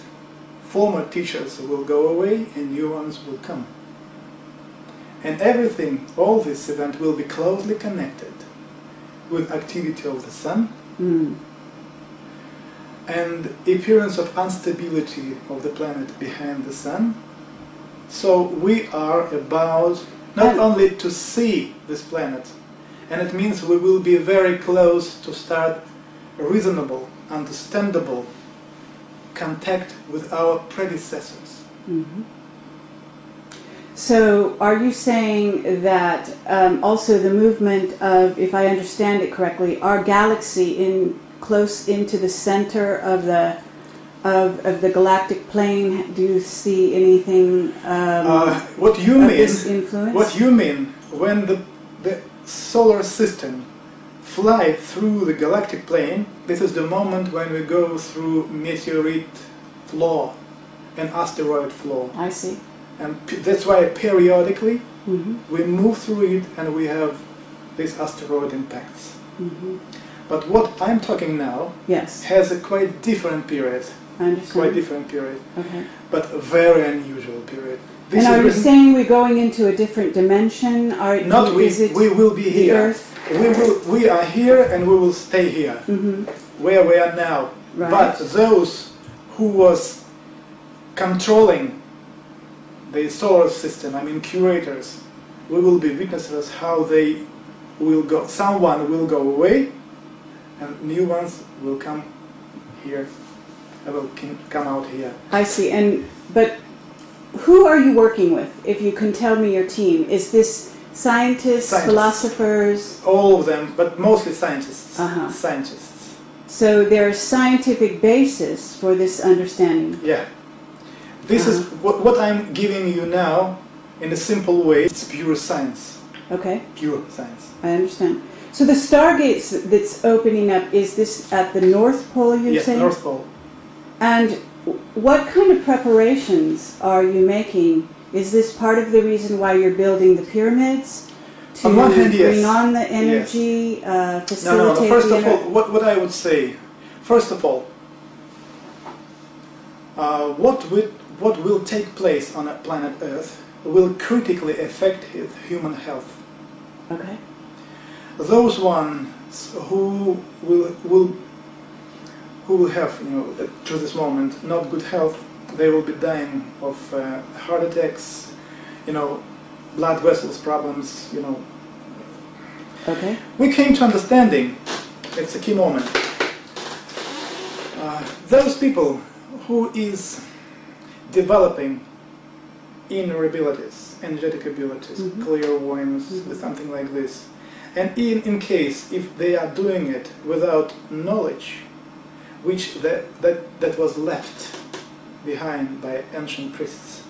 former teachers will go away and new ones will come. And everything, all this event will be closely connected with activity of the sun and appearance of instability of the planet behind the sun. So we are about not only to see this planet, and it means we will be very close to start reasonable, understandable contact with our predecessors. Mm-hmm. So are you saying that also the movement of, if I understand it correctly, our galaxy close into the center of the galactic plane, do you see anything what you of mean, this influence? What you mean when the solar system fly through the galactic plane, this is the moment when we go through meteorite flow and asteroid flow. I see. And that's why periodically we move through it and we have these asteroid impacts. But what I'm talking now has a quite different period. I understand. Quite different period. Okay. But a very unusual period. This and are you written, saying we're going into a different dimension? not we, we will be the here. Earth? We are here and we will stay here, where we are now. Right. But those who was controlling the solar system, I mean curators, we will be witnesses how they will go. Someone will go away and new ones will come here, will come out here. I see. But who are you working with, if you can tell me your team? Is this scientists, philosophers? All of them, but mostly scientists. Scientists. So there's scientific basis for this understanding. Yeah. This is what I'm giving you now in a simple way. It's pure science. Okay. Pure science. I understand. So the stargates that's opening up, is this at the North Pole, you're saying? Yes, North Pole. And what kind of preparations are you making? Is this part of the reason why you're building the pyramids? To on one hand, bring on the energy, facilitate No. First of all, what I would say, first of all, what will take place on planet Earth will critically affect human health. Okay. Those ones who will have, to this moment, not good health, they will be dying of heart attacks, blood vessels problems, Okay. We came to understanding, it's a key moment, those people who is developing inner abilities, energetic abilities, clairvoyance, something like this, And in case if they are doing it without knowledge, which that was left behind by ancient priests,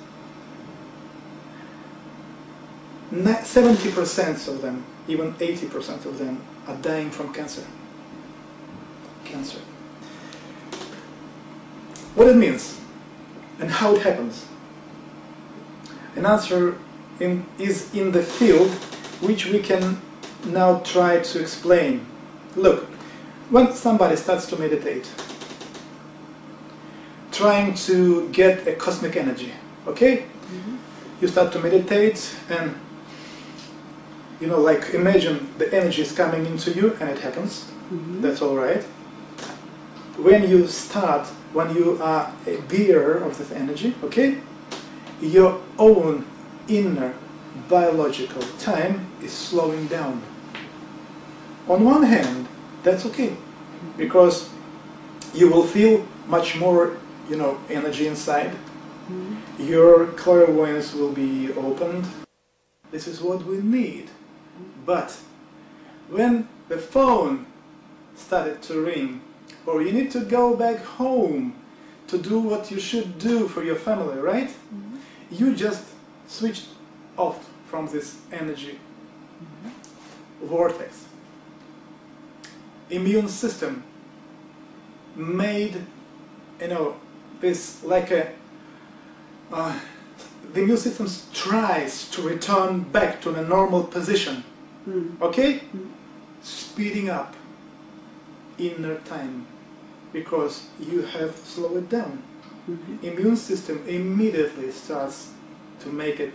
70% of them, even 80% of them, are dying from cancer. What it means and how it happens. An answer is in the field which we can now try to explain. Look, when somebody starts to meditate, trying to get a cosmic energy, okay? Mm-hmm. You start to meditate and, you know, like imagine the energy is coming into you and it happens. Mm-hmm. That's all right. When you are a bearer of this energy, okay, your own inner biological time is slowing down. On one hand, that's okay, because you will feel much more, you know, energy inside. Mm-hmm. Your clairvoyance will be opened. This is what we need. But when the phone started to ring, or you need to go back home to do what you should do for your family, right? Mm-hmm. You just switched off from this energy vortex. Immune system made, you know, this like a the immune system tries to return back to the normal position. Okay? Speeding up inner time because you have slowed it down. Immune system immediately starts to make it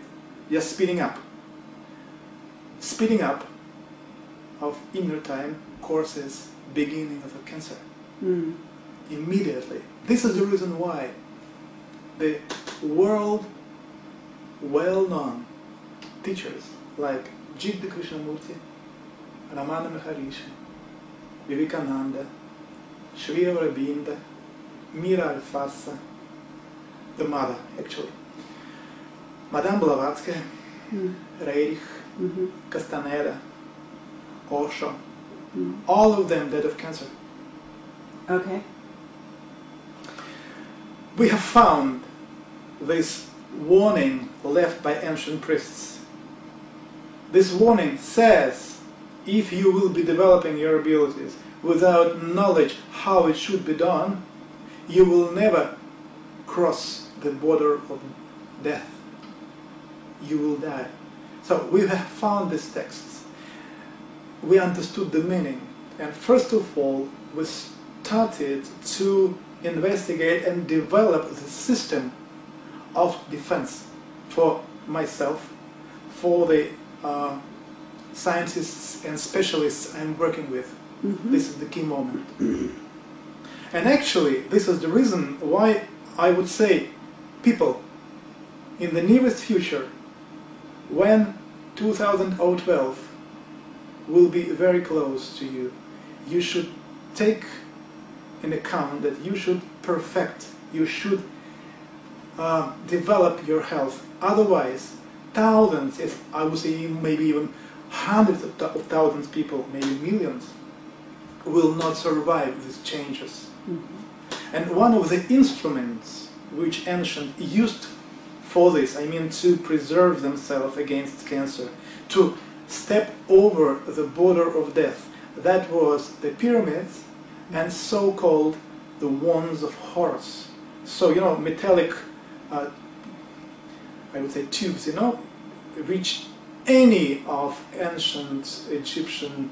just speeding up. Speeding up of inner time causes beginning of a cancer. Immediately. This is the reason why the world well-known teachers like Jiddu Krishnamurti, Ramana Maharishi, Vivekananda, Sri Aurobindo, Mira Alfassa, the mother actually, Madame Blavatsky, Reich, Castaneda, Osho, all of them died of cancer. Okay. We have found this warning left by ancient priests. This warning says, if you will be developing your abilities without knowledge how it should be done, you will never cross the border of death. You will die. So we have found these texts. We understood the meaning. And first of all, we started to investigate and develop the system of defense for myself, for the scientists and specialists I'm working with. This is the key moment. And actually, this is the reason why I would say people in the nearest future, when 2012 will be very close to you, you should take in account that you should perfect, you should develop your health. Otherwise, thousands, if I would say maybe even hundreds of thousands of people, maybe millions, will not survive these changes. And one of the instruments which ancient used for this, I mean to preserve themselves against cancer, to step over the border of death, that was the pyramids and so-called the wands of Horus. So, you know, metallic, I would say tubes, you know, reach any of ancient Egyptian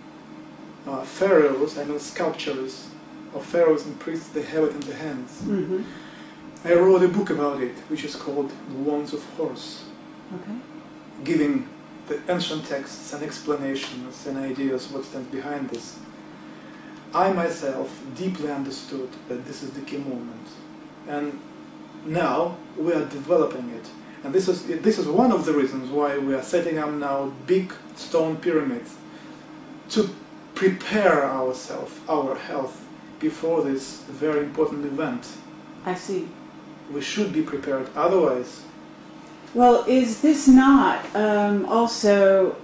pharaohs, I know sculptures of pharaohs and priests, they have it in their hands. I wrote a book about it, which is called The Wands of Horus, giving the ancient texts and explanations and ideas what stands behind this. I myself deeply understood that this is the key moment, and now we are developing it. And this is one of the reasons why we are setting up now big stone pyramids to prepare ourselves, our health, before this very important event. I see. We should be prepared, otherwise. Well, is this not also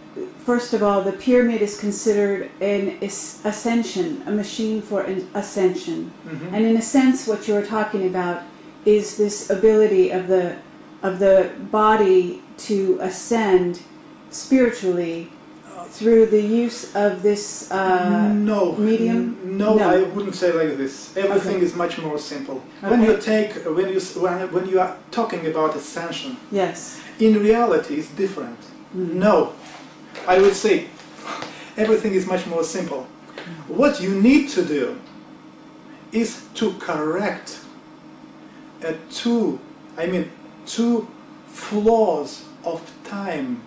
first of all, the pyramid is considered an ascension, a machine for an ascension. Mm-hmm. And in a sense, what you're talking about is this ability of the body to ascend spiritually through the use of this medium? No, I wouldn't say like this. Everything is much more simple. Okay. When you are talking about ascension, Yes. in reality it's different. No, I would say everything is much more simple. What you need to do is to correct two flaws of time,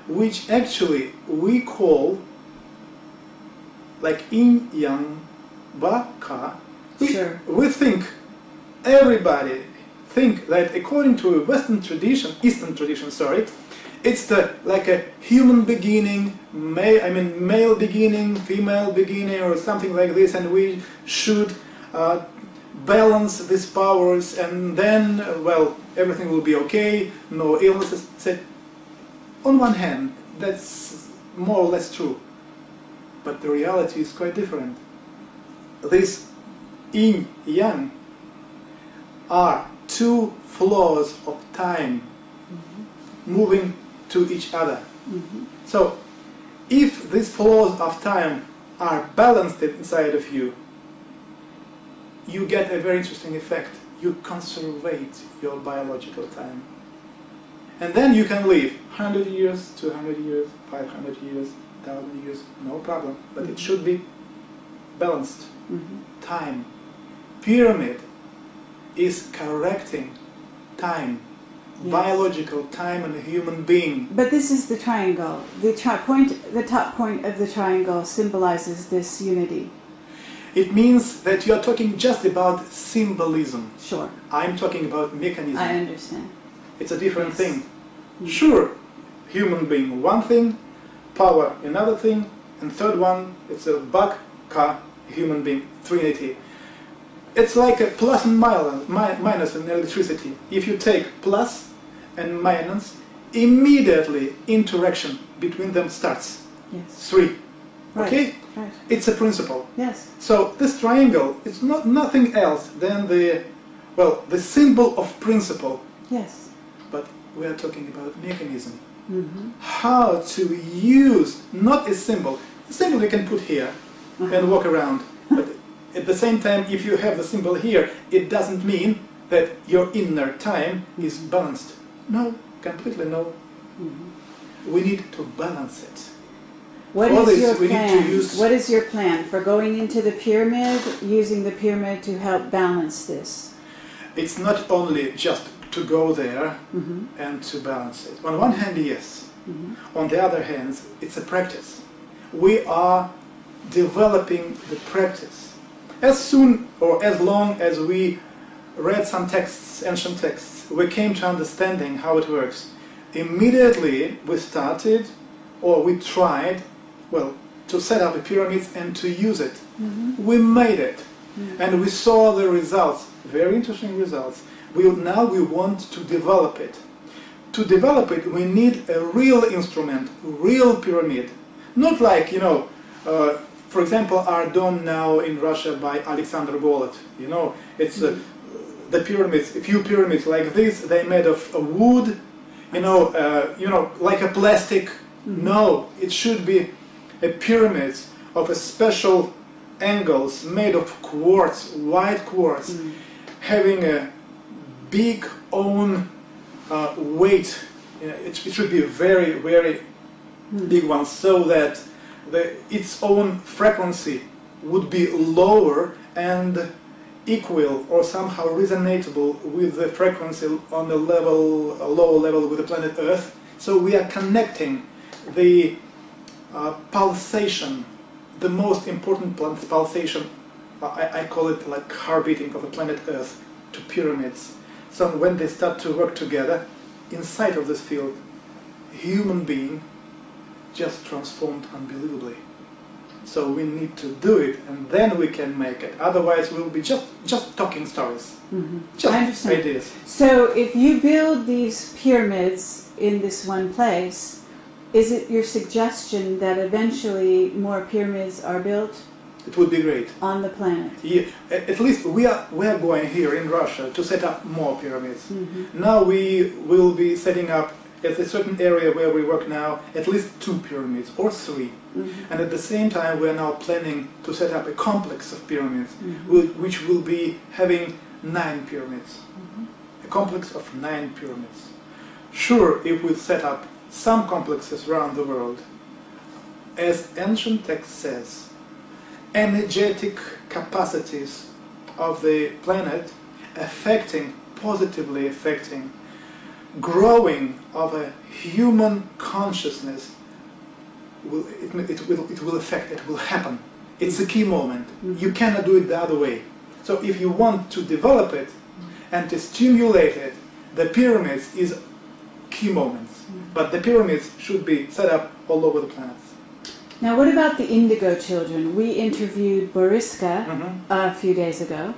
which actually we call like yin, yang, ba, ka. Sure. We think, everybody think that according to a Western tradition, Eastern tradition, sorry, it's like a human beginning, male beginning, female beginning, or something like this, and we should balance these powers, and then, well, everything will be okay, no illnesses. On one hand, that's more or less true, but the reality is quite different. These yin, yang are two flaws of time moving to each other. So, if these flaws of time are balanced inside of you, you get a very interesting effect. You conserve your biological time. And then you can live 100 years, 200 years, 500 years, 1,000 years, no problem. But it should be balanced. Time. Pyramid is correcting time. Yes. Biological time in a human being. But this is the triangle. The top point of the triangle symbolizes this unity. It means that you are talking just about symbolism. Sure. I'm talking about mechanism. I understand. It's a different thing. Sure, human being one thing, power another thing, and third one, it's a Bak-Ka, human being, Trinity. It's like a plus and minus in electricity. If you take plus and minus, immediately interaction between them starts. Yes. 3. Right. Okay? Right. It's a principle. Yes. So this triangle is nothing else than the symbol of principle. Yes. But we are talking about mechanism. How to use, not a symbol. The symbol you can put here and walk around. But at the same time, if you have the symbol here, it doesn't mean that your inner time is balanced. No, completely no. We need to balance it. What is your plan? What is your plan for going into the pyramid, using the pyramid to help balance this? It's not only just to go there and to balance it. On one hand, yes. On the other hand, it's a practice. We are developing the practice. As soon or as long as we read some texts, ancient texts, we came to understanding how it works. Immediately we started, or we tried, to set up a pyramid and to use it. We made it. And we saw the results, very interesting results. Now we want to develop it. To develop it, we need a real instrument, a real pyramid. Not like, for example, our dome now in Russia by Alexander Golod. It's the pyramids, a few pyramids like this, they're made of wood, like a plastic. No, it should be a pyramid of a special angles made of quartz, white quartz, having a big own weight. It should be a very, very big one, so that its own frequency would be lower and equal or somehow resonatable with the frequency on a lower level with the planet Earth. So we are connecting the pulsation, the most important pulsation, I call it like heartbeating of the planet Earth, to pyramids. So when they start to work together, inside of this field, human being just transformed unbelievably. So we need to do it, and then we can make it. Otherwise, we'll be just talking stories, just ideas. So if you build these pyramids in this one place, is it your suggestion that eventually more pyramids are built? It would be great. On the planet? Yeah, at least we are going here in Russia to set up more pyramids. Now we will be setting up at a certain area where we work now at least 2 pyramids or 3. And at the same time we are now planning to set up a complex of pyramids which will be having 9 pyramids. A complex of 9 pyramids. Sure, if we set up some complexes around the world, as ancient text says, energetic capacities of the planet positively affecting growing of a human consciousness, it will happen. It's a key moment. You cannot do it the other way. So if you want to develop it and to stimulate it, the pyramids is key moments. But the pyramids should be set up all over the planet. Now, what about the indigo children? We interviewed Boriska a few days ago,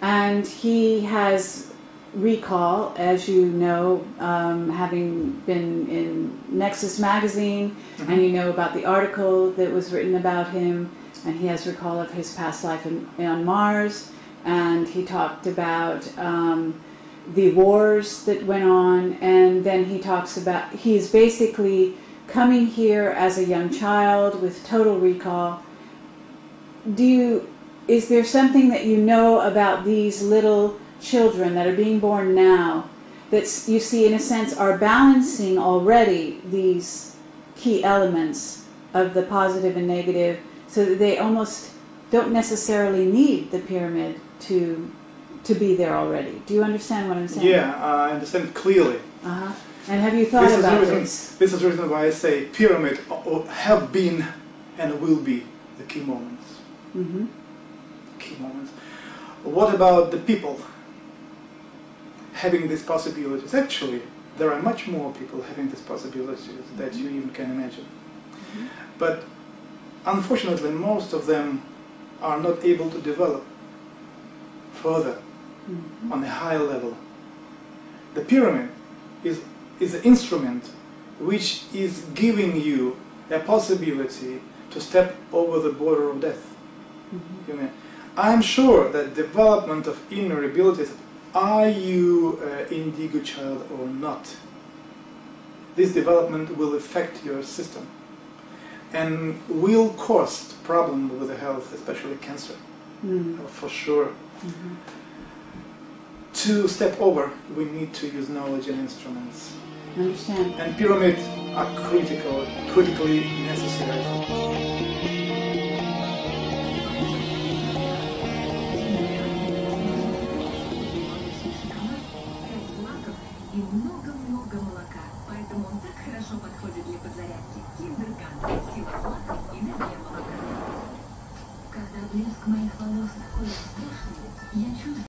and he has recall, as you know, having been in Nexus magazine, and you know about the article that was written about him, and he has recall of his past life on Mars, and he talked about the wars that went on, and then he talks about, he's basically coming here as a young child with total recall. Is there something that you know about these little children that are being born now that you see, in a sense, are balancing already these key elements of the positive and negative, so that they almost don't necessarily need the pyramid to be there already? Do you understand what I'm saying? Yeah, I understand clearly. And have you thought about this? This is the reason why I say pyramid have been and will be the key moments. Key moments. What about the people having these possibilities? Actually, there are much more people having these possibilities that you even can imagine. But unfortunately, most of them are not able to develop further on a higher level. The pyramid is an instrument which is giving you a possibility to step over the border of death. I'm sure that development of inner abilities, are you an indigo child or not, this development will affect your system and will cause problems with the health, especially cancer, for sure. To step over, we need to use knowledge and instruments. Understand. And pyramids are critically necessary.